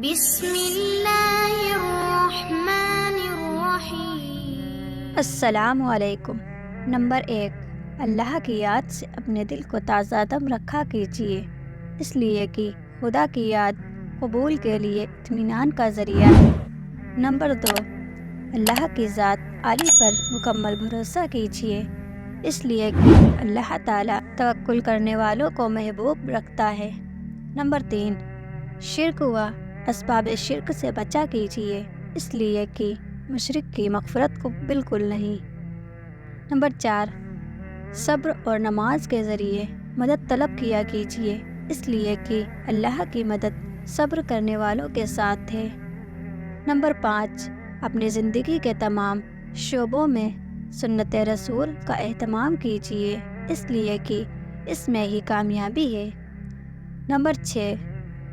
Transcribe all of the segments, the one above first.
بسم اللہ الرحمن الرحیم۔ السلام علیکم۔ نمبر 1، اللہ کی یاد سے اپنے دل کو تازہ دم رکھا کیجیے، اس لیے کہ خدا کی یاد قبول کے لیے اطمینان کا ذریعہ ہے۔ نمبر 2، اللہ کی ذات عالی پر مکمل بھروسہ کیجیے، اس لیے کہ اللہ تعالیٰ توکل کرنے والوں کو محبوب رکھتا ہے۔ نمبر 3، شرک و اسباب شرک سے بچا کیجیے، اس لیے کہ مشرک کی مغفرت کو بالکل نہیں۔ نمبر 4، صبر اور نماز کے ذریعے مدد طلب کیا کیجیے، اس لیے کہ اللہ کی مدد صبر کرنے والوں کے ساتھ ہے۔ نمبر 5، اپنی زندگی کے تمام شعبوں میں سنت رسول کا اہتمام کیجیے، اس لیے کہ اس میں ہی کامیابی ہے۔ نمبر 6،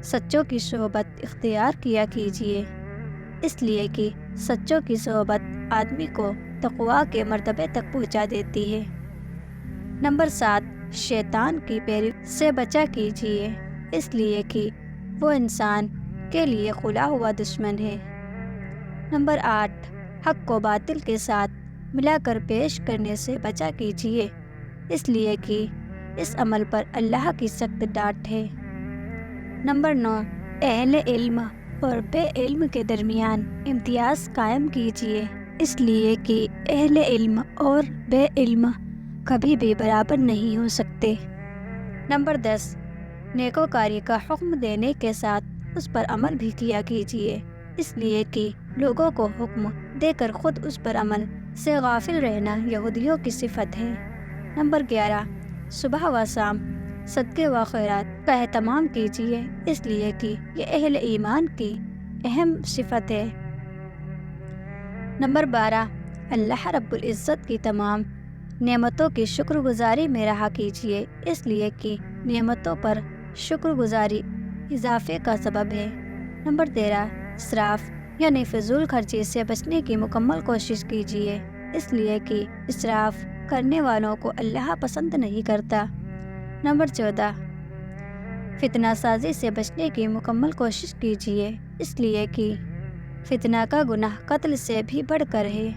سچوں کی صحبت اختیار کیا کیجیے، اس لیے کہ سچوں کی صحبت آدمی کو تقویٰ کے مرتبے تک پہنچا دیتی ہے۔ نمبر 7، شیطان کی پیروی سے بچا کیجیے، اس لیے کہ وہ انسان کے لیے کھلا ہوا دشمن ہے۔ نمبر 8، حق کو باطل کے ساتھ ملا کر پیش کرنے سے بچا کیجیے، اس لیے کہ اس عمل پر اللہ کی سخت ڈانٹ ہے۔ نمبر 9، اہل علم اور بے علم کے درمیان امتیاز قائم کیجیے، اس لیے کہ اہل علم اور بے علم کبھی بھی برابر نہیں ہو سکتے۔ نمبر 10، نیکوکاری کا حکم دینے کے ساتھ اس پر عمل بھی کیا کیجیے، اس لیے کہ لوگوں کو حکم دے کر خود اس پر عمل سے غافل رہنا یہودیوں کی صفت ہے۔ نمبر 11، صبح و شام صدقے و خیرات کا اہتمام کیجیے، اس لیے کہ یہ اہل ایمان کی اہم صفت ہے۔ نمبر 12، اللہ رب العزت کی تمام نعمتوں کی شکر گزاری میں رہا کیجیے، اس لیے کہ نعمتوں پر شکر گزاری اضافے کا سبب ہے۔ نمبر 13، اسراف یعنی فضول خرچی سے بچنے کی مکمل کوشش کیجیے، اس لیے کہ اسراف کرنے والوں کو اللہ پسند نہیں کرتا۔ نمبر 14، فتنہ سازی سے بچنے کی مکمل کوشش کیجیے، اس لیے کہ فتنہ کا گناہ قتل سے بھی بڑھ کر ہے۔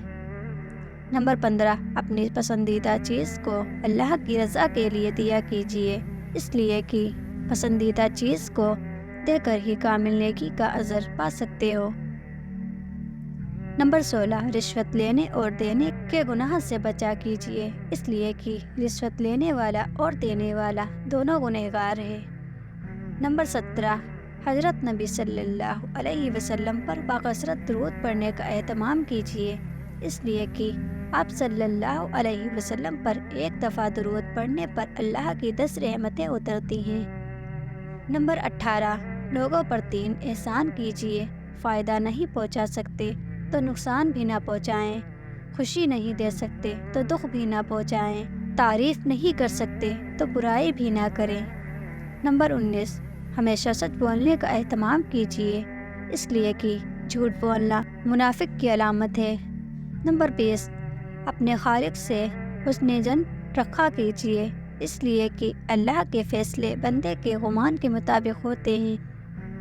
نمبر 15، اپنی پسندیدہ چیز کو اللہ کی رضا کے لیے دیا کیجیے، اس لیے کہ پسندیدہ چیز کو دے کر ہی کامل نیکی کا اجر پا سکتے ہو۔ نمبر 16، رشوت لینے اور دینے کے گناہ سے بچا کیجیے، اس لیے کہ رشوت لینے والا اور دینے والا دونوں گنہگار ہے۔ نمبر 17، حضرت نبی صلی اللہ علیہ وسلم پر بکثرت درود پڑھنے کا اہتمام کیجیے، اس لیے کہ آپ صلی اللہ علیہ وسلم پر ایک دفعہ درود پڑھنے پر اللہ کی 10 رحمتیں اترتی ہیں۔ نمبر 18، لوگوں پر 3 احسان کیجیے، فائدہ نہیں پہنچا سکتے تو نقصان بھی نہ پہنچائیں، خوشی نہیں دے سکتے تو دکھ بھی نہ پہنچائیں، تعریف نہیں کر سکتے تو برائی بھی نہ کریں۔ نمبر 19، ہمیشہ سچ بولنے کا اہتمام کیجیے، اس لیے کہ جھوٹ بولنا منافق کی علامت ہے۔ نمبر 20، اپنے خالق سے حسن جن رکھا کیجیے، اس لیے کہ اللہ کے فیصلے بندے کے گمان کے مطابق ہوتے ہیں۔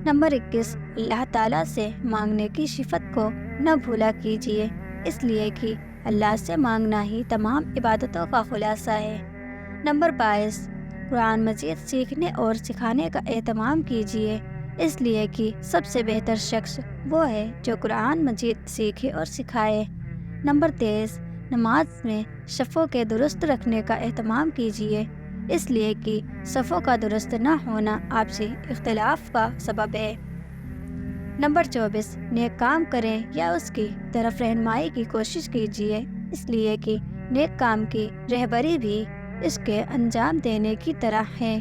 نمبر 21، اللہ تعالیٰ سے مانگنے کی صفت کو نہ بھولا کیجیے، اس لیے کہ اللہ سے مانگنا ہی تمام عبادتوں کا خلاصہ ہے۔ نمبر 22، قرآن مجید سیکھنے اور سکھانے کا اہتمام کیجیے، اس لیے کہ سب سے بہتر شخص وہ ہے جو قرآن مجید سیکھے اور سکھائے۔ نمبر 23، نماز میں صفوں کے درست رکھنے کا اہتمام کیجیے، اس لیے کہ صفوں کا درست نہ ہونا آپسی اختلاف کا سبب ہے۔ نمبر 24، نیک کام کریں یا اس کی طرف رہنمائی کی کوشش کیجیے، اس لیے کہ نیک کام کی رہبری بھی اس کے انجام دینے کی طرح ہے۔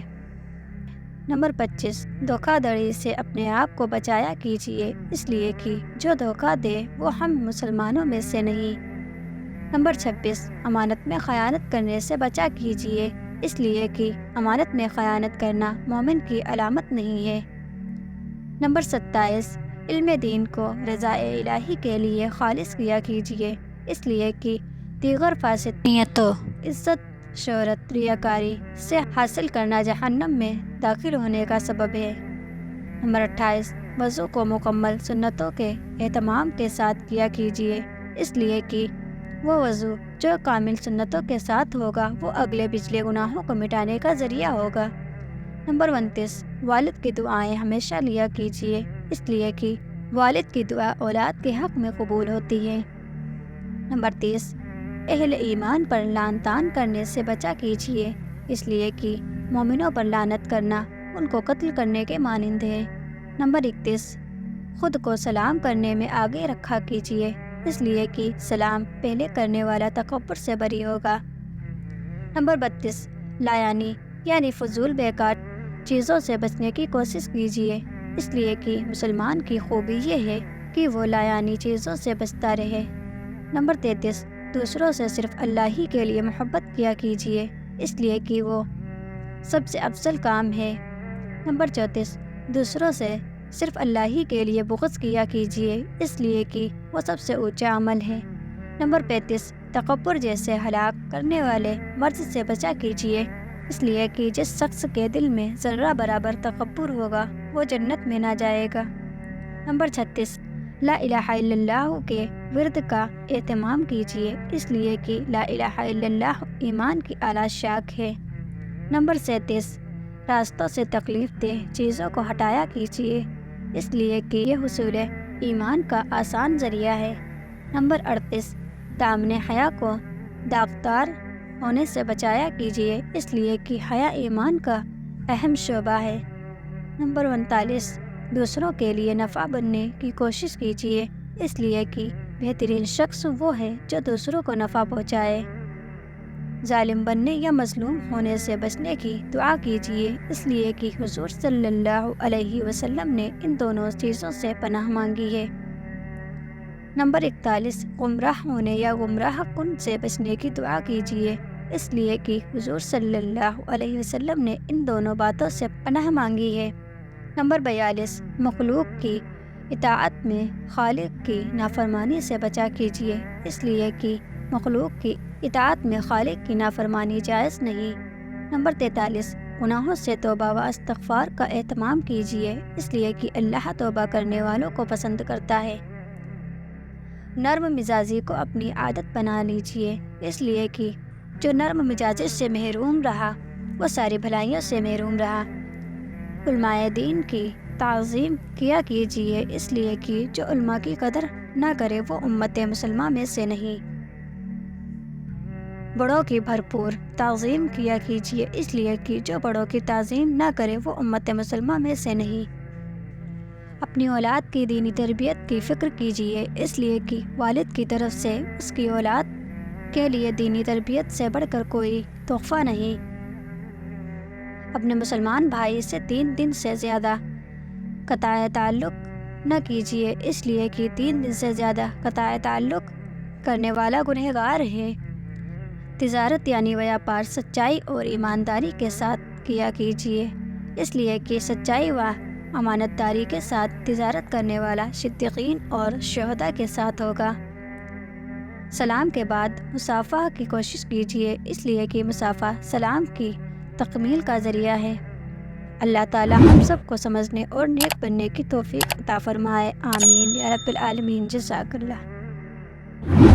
نمبر 25، دھوکہ دڑی سے اپنے آپ کو بچایا کیجیے، اس لیے کہ جو دھوکہ دے وہ ہم مسلمانوں میں سے نہیں۔ نمبر 26، امانت میں خیانت کرنے سے بچا کیجیے، اس لیے کہ امانت میں خیانت کرنا مومن کی علامت نہیں ہے۔ نمبر 27، علم دین کو رضا الہی کے لیے خالص کیا کیجیے، اس لیے کہ دیگر فاسد نیتوں، عزت، شہرت، ریاکاری سے حاصل کرنا جہنم میں داخل ہونے کا سبب ہے۔ نمبر 28، وضو کو مکمل سنتوں کے اہتمام کے ساتھ کیا کیجیے، اس لیے کہ وہ وضو جو کامل سنتوں کے ساتھ ہوگا وہ اگلے پچھلے گناہوں کو مٹانے کا ذریعہ ہوگا۔ نمبر 29، والد کی دعائیں ہمیشہ لیا کیجیے، اس لیے کہ والد کی دعا اولاد کے حق میں قبول ہوتی ہے۔ نمبر 30، اہل ایمان پر لعن طعن کرنے سے بچا کیجیے، اس لیے کہ مومنوں پر لعنت کرنا ان کو قتل کرنے کے مانند ہے۔ نمبر 31، خود کو سلام کرنے میں آگے رکھا کیجیے، اس لیے کہ سلام پہلے کرنے والا تکبر سے بری ہوگا۔ نمبر 32، لایانی یعنی فضول بیکار چیزوں سے بچنے کی کوشش کیجیے، اس لیے کہ مسلمان کی خوبی یہ ہے کہ وہ لایانی چیزوں سے بچتا رہے۔ نمبر 33، دوسروں سے صرف اللہ ہی کے لیے محبت کیا کیجیے، اس لیے کہ وہ سب سے افضل کام ہے۔ نمبر 34، دوسروں سے صرف اللہ ہی کے لیے بغض کیا کیجیے، اس لیے کہ وہ سب سے اونچا عمل ہے۔ نمبر 35، تکبر جیسے ہلاک کرنے والے مرض سے بچا کیجیے، اس لیے کہ جس شخص کے دل میں ذرہ برابر تکبر ہوگا وہ جنت میں نہ جائے گا۔ نمبر 36، لا الہ الا اللہ کے ورد کا اہتمام کیجیے، اس لیے کہ لا الہ الا اللہ ایمان کی اعلیٰ شاخ ہے۔ نمبر 37، راستوں سے تکلیف دہ چیزوں کو ہٹایا کیجیے، اس لیے کہ یہ حصول ایمان کا آسان ذریعہ ہے۔ نمبر 38، دامن حیا کو داغدار ہونے سے بچایا کیجیے، اس لیے کہ حیا ایمان کا اہم شعبہ ہے۔ نمبر 39، دوسروں کے لیے نفع بننے کی کوشش کیجیے، اس لیے کہ بہترین شخص وہ ہے جو دوسروں کو نفع پہنچائے۔ ظالم بننے یا مظلوم ہونے سے بچنے کی دعا کیجیے، اس لیے کہ حضور صلی اللہ علیہ وسلم نے ان دونوں چیزوں سے پناہ مانگی ہے۔ نمبر 41، گمراہ ہونے یا گمراہ کن سے بچنے کی دعا کیجیے، اس لیے کہ حضور صلی اللہ علیہ وسلم نے ان دونوں باتوں سے پناہ مانگی ہے۔ نمبر 42، مخلوق کی اطاعت میں خالق کی نافرمانی سے بچا کیجیے، اس لیے کہ مخلوق کی اطاعت میں خالق کی نافرمانی جائز نہیں۔ نمبر 43، گناہوں سے توبہ و استغفار کا اہتمام کیجیے، اس لیے کہ اللہ توبہ کرنے والوں کو پسند کرتا ہے۔ نرم مزاجی کو اپنی عادت بنا لیجیے، اس لیے کہ جو نرم مزاجی سے محروم رہا وہ ساری بھلائیوں سے محروم رہا۔ علماء دین کی تعظیم کیا کیجیے، اس لیے کہ جو علماء کی قدر نہ کرے وہ امت مسلمہ میں سے نہیں۔ بڑوں کی بھرپور تعظیم کیا کیجیے، اس لیے کہ جو بڑوں کی تعظیم نہ کرے وہ امت مسلمہ میں سے نہیں۔ اپنی اولاد کی دینی تربیت کی فکر کیجیے، اس لیے کہ والد کی طرف سے اس کی اولاد کے لیے دینی تربیت سے بڑھ کر کوئی تحفہ نہیں۔ اپنے مسلمان بھائی سے 3 دن سے زیادہ قطع تعلق نہ کیجیے، اس لیے کہ 3 دن سے زیادہ قطع تعلق کرنے والا گنہگار ہے۔ تجارت یعنی ویاپار سچائی اور ایمانداری کے ساتھ کیا کیجیے، اس لیے کہ سچائی و امانت داری کے ساتھ تجارت کرنے والا صدیقین اور شہداء کے ساتھ ہوگا۔ سلام کے بعد مصافحہ کی کوشش کیجیے، اس لیے کہ مصافحہ سلام کی تکمیل کا ذریعہ ہے۔ اللہ تعالی ہم سب کو سمجھنے اور نیک بننے کی توفیق عطا فرمائے، آمین یا رب العالمین۔ جزاک اللہ۔